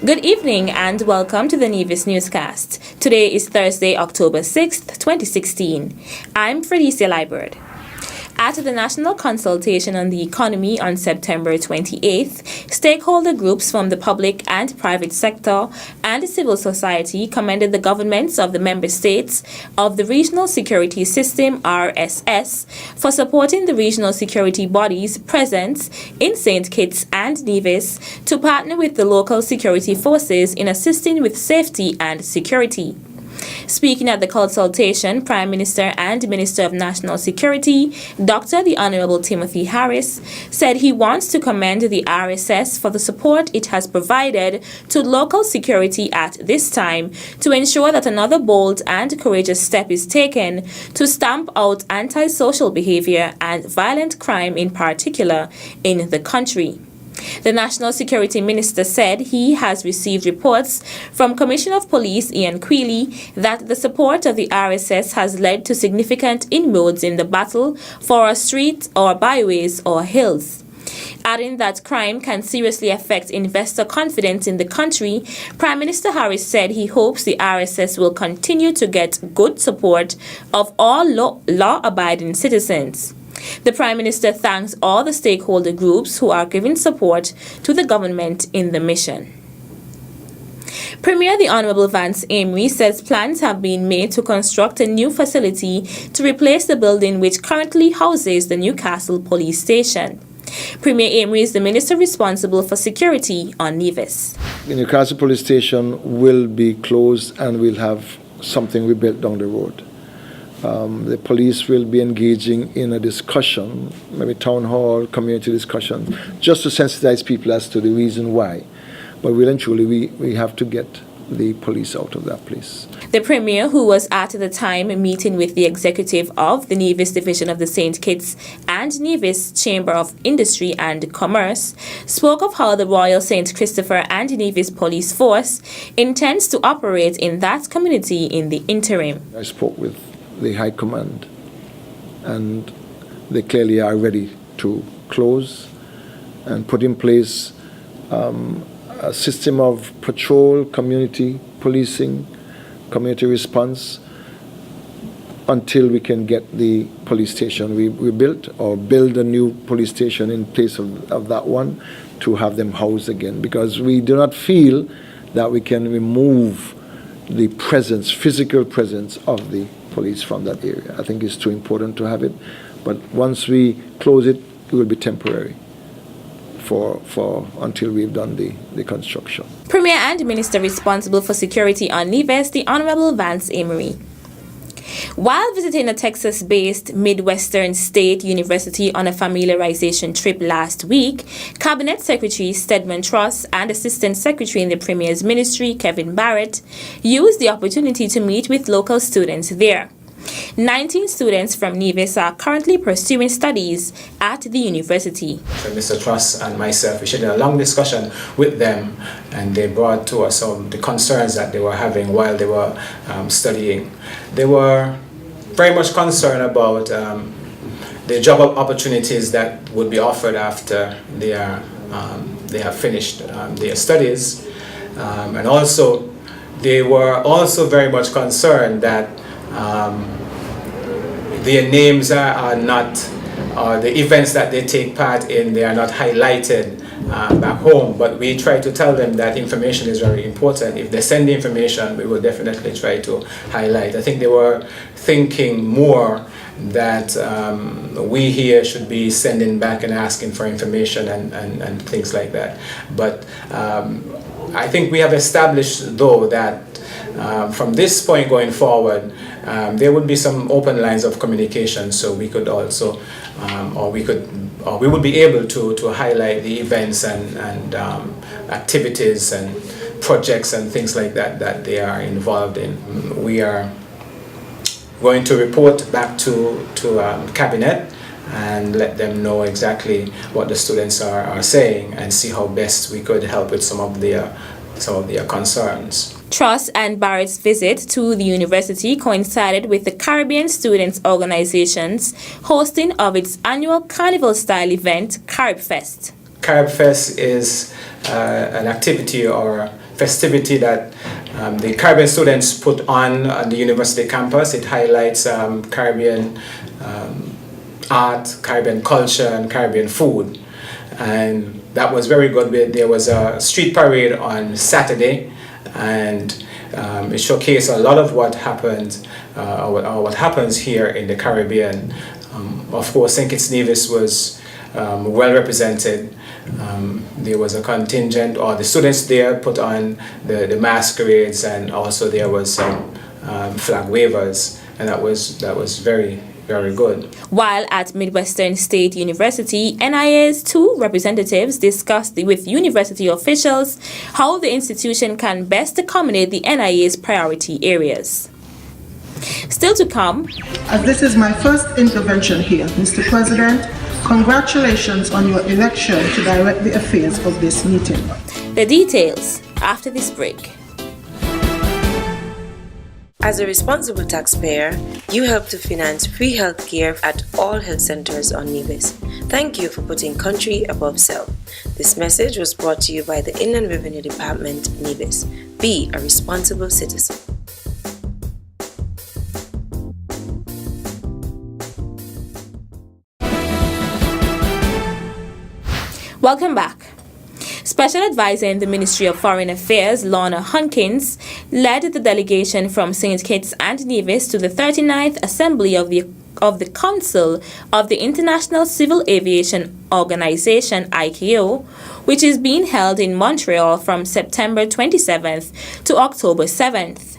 Good evening and welcome to the Nevis Newscast. Today is Thursday, October 6th, 2016. I'm Felicia Liebert. At the National Consultation on the Economy on September 28th, stakeholder groups from the public and private sector and civil society commended the governments of the member states of the Regional Security System (RSS) for supporting the regional security bodies' presence in St. Kitts and Nevis to partner with the local security forces in assisting with safety and security. Speaking at the consultation, Prime Minister and Minister of National Security, Dr. the Honorable Timothy Harris, said he wants to commend the RSS for the support it has provided to local security at this time to ensure that another bold and courageous step is taken to stamp out antisocial behavior and violent crime in particular in the country. The National Security Minister said he has received reports from Commissioner of Police Ian Quealy that the support of the RSS has led to significant inroads in the battle for our streets or byways or hills. Adding that crime can seriously affect investor confidence in the country, Prime Minister Harris said he hopes the RSS will continue to get good support of all law-abiding citizens. The Prime Minister thanks all the stakeholder groups who are giving support to the government in the mission. Premier the Honourable Vance Amory says plans have been made to construct a new facility to replace the building which currently houses the Newcastle Police Station. Premier Amory is the minister responsible for security on Nevis. The Newcastle Police Station will be closed and we'll have something rebuilt down the road. The police will be engaging in a discussion, maybe town hall, community discussion, just to sensitize people as to the reason why. But really and truly, we have to get the police out of that place. The Premier, who was at the time meeting with the executive of the Nevis Division of the St. Kitts and Nevis Chamber of Industry and Commerce, spoke of how the Royal St. Christopher and Nevis Police Force intends to operate in that community in the interim. I spoke with the High Command, and they clearly are ready to close and put in place a system of patrol, community policing, community response until we can get the police station we built or build a new police station in place of that one to have them housed again, because we do not feel that we can remove the presence, physical presence of the police from that area. I think it's too important to have it, but once we close it, it will be temporary for until we've done the construction. Premier and Minister responsible for security on Nevis, the Honorable Vance Amory. While visiting a Texas-based Midwestern State University on a familiarization trip last week, Cabinet Secretary Stedman Truss and Assistant Secretary in the Premier's Ministry, Kevin Barrett, used the opportunity to meet with local students there. 19 students from Nevis are currently pursuing studies at the university. So Mr. Truss and myself, we had a long discussion with them, and they brought to us some of the concerns that they were having while they were studying. They were very much concerned about the job opportunities that would be offered after they have finished their studies, and also they were also very much concerned that their names are not, the events that they take part in, they are not highlighted back home. But we try to tell them that information is very important. If they send the information, we will definitely try to highlight. I think they were thinking more that we here should be sending back and asking for information and things like that. But I think we have established, though, that from this point going forward, there would be some open lines of communication, so we could also, we would be able to highlight the events and activities and projects and things like that that they are involved in. We are going to report back to Cabinet and let them know exactly what the students are saying and see how best we could help with some of their concerns. Truss and Barrett's visit to the university coincided with the Caribbean Students Organization's hosting of its annual carnival-style event, Carib Fest. Carib Fest is an activity or festivity that the Caribbean students put on the university campus. It highlights Caribbean art, Caribbean culture, and Caribbean food. And that was very good. There was a street parade on Saturday, and it showcased a lot of what happened, or what happens here in the Caribbean. Of course, St. Kitts Nevis was well represented. There was a contingent, or the students there put on the masquerades, and also there was some flag wavers, and that was very, very good. While at Midwestern State University, NIA's two representatives discussed with university officials how the institution can best accommodate the NIA's priority areas. Still to come. As this is my first intervention here, Mr. President, congratulations on your election to direct the affairs of this meeting. The details after this break. As a responsible taxpayer, you help to finance free health care at all health centers on Nevis. Thank you for putting country above self. This message was brought to you by the Inland Revenue Department, Nevis. Be a responsible citizen. Welcome back. Special Advisor in the Ministry of Foreign Affairs, Lorna Hunkins, led the delegation from St. Kitts and Nevis to the 39th Assembly of the Council of the International Civil Aviation Organization, ICAO, which is being held in Montreal from September 27th to October 7th.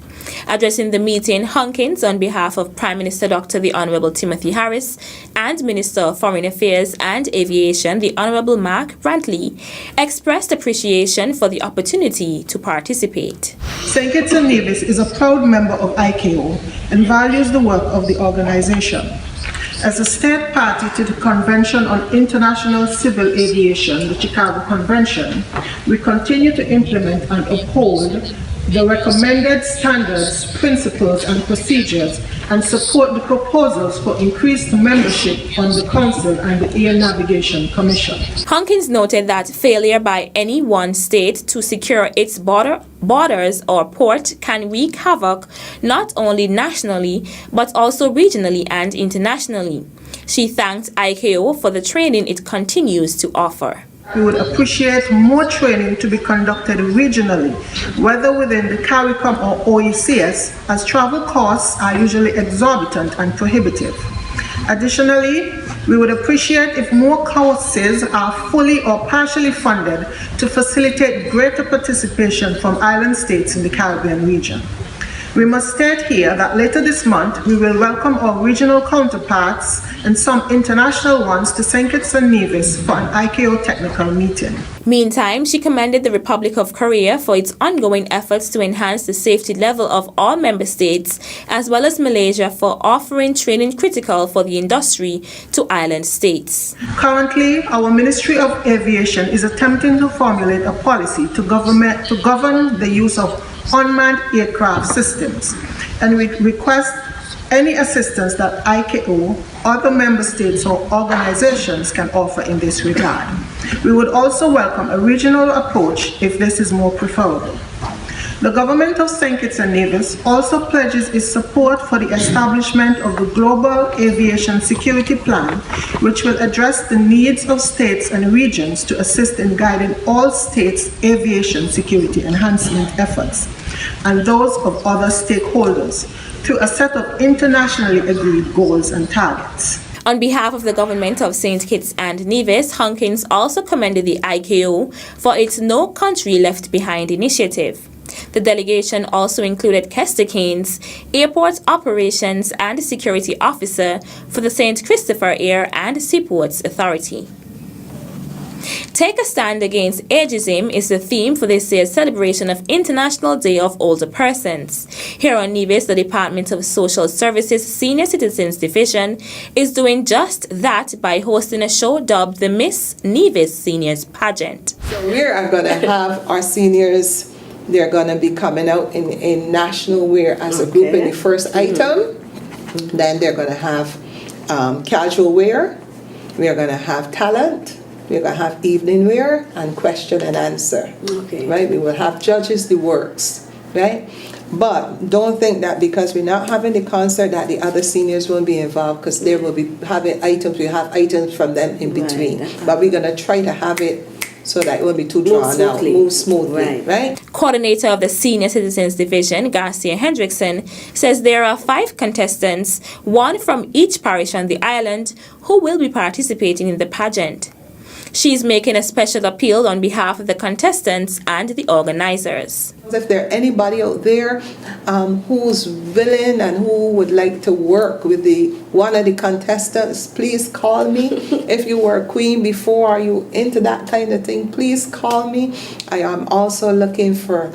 Addressing the meeting, Hunkins, on behalf of Prime Minister Dr. the Honorable Timothy Harris and Minister of Foreign Affairs and Aviation, the Honorable Mark Brantley, expressed appreciation for the opportunity to participate. St. Kitts and Nevis is a proud member of ICAO and values the work of the organization. As a state party to the Convention on International Civil Aviation, the Chicago Convention, we continue to implement and uphold the recommended standards, principles, and procedures, and support the proposals for increased membership on the Council and the Air Navigation Commission. Hunkins noted that failure by any one state to secure its borders or port can wreak havoc not only nationally, but also regionally and internationally. She thanked ICAO for the training it continues to offer. We would appreciate more training to be conducted regionally, whether within the CARICOM or OECS, as travel costs are usually exorbitant and prohibitive. Additionally, we would appreciate if more courses are fully or partially funded to facilitate greater participation from island states in the Caribbean region. We must state here that later this month, we will welcome our regional counterparts and some international ones to St. Kitts and Nevis for an ICAO technical meeting. Meantime, she commended the Republic of Korea for its ongoing efforts to enhance the safety level of all member states, as well as Malaysia for offering training critical for the industry to island states. Currently, our Ministry of Aviation is attempting to formulate a policy to govern the use of unmanned aircraft systems, and we request any assistance that ICAO, other member states or organizations can offer in this regard. We would also welcome a regional approach if this is more preferable. The government of St. Kitts and Nevis also pledges its support for the establishment of the Global Aviation Security Plan, which will address the needs of states and regions to assist in guiding all states' aviation security enhancement efforts and those of other stakeholders through a set of internationally agreed goals and targets. On behalf of the government of St. Kitts and Nevis, Hunkins also commended the ICAO for its No Country Left Behind initiative. The delegation also included Kester Keynes, Airport Operations and Security Officer for the St. Christopher Air and Seaports Authority. Take a Stand Against Ageism is the theme for this year's celebration of International Day of Older Persons. Here on Nevis, the Department of Social Services Senior Citizens Division is doing just that by hosting a show dubbed the Miss Nevis Seniors Pageant. So we are going to have our seniors, they're going to be coming out in national wear as a group in the first item. Then they're going to have casual wear. We are going to have talent. We're going to have evening wear and question and answer. Okay. Right? We will have judges, the works. Right? But don't think that because we're not having the concert that the other seniors won't be involved, because they will be having items. We have items from them in between. Right. But we're going to try to have it so that it won't be too drawn out. Move smoothly. Right? Coordinator of the Senior Citizens Division, Garcia Hendrickson, says there are 5 contestants, 1 from each parish on the island, who will be participating in the pageant. She is making a special appeal on behalf of the contestants and the organizers. If there anybody out there who's willing and who would like to work with one of the contestants, please call me. If you were a queen before, are you into that kind of thing, please call me. I am also looking for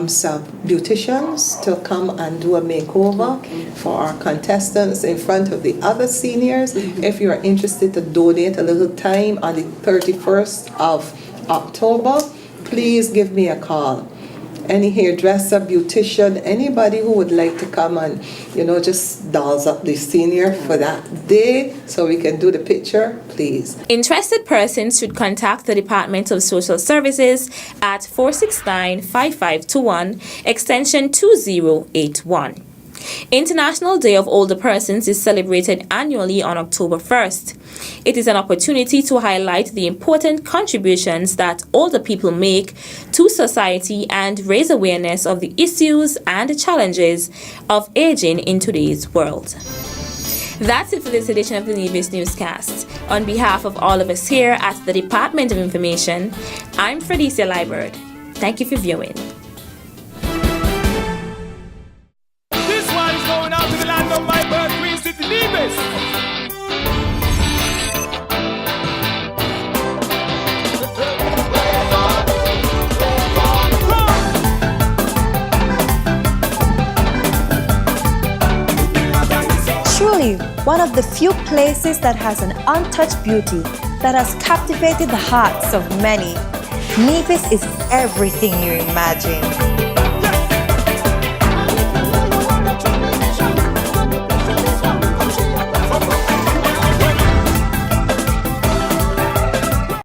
some beauticians to come and do a makeover for our contestants in front of the other seniors. If you're interested to donate a little time on the 31st of October, please give me a call. Any hairdresser, beautician, anybody who would like to come and, just dolls up the senior for that day so we can do the picture, please. Interested persons should contact the Department of Social Services at 469-5521, extension 2081. International Day of Older Persons is celebrated annually on October 1st. It is an opportunity to highlight the important contributions that older people make to society and raise awareness of the issues and challenges of aging in today's world. That's it for this edition of the Nevis Newscast. On behalf of all of us here at the Department of Information, I'm Fredicia Liburd. Thank you for viewing. My birth, Queen City, Nevis. Truly, one of the few places that has an untouched beauty that has captivated the hearts of many. Nevis is everything you imagine.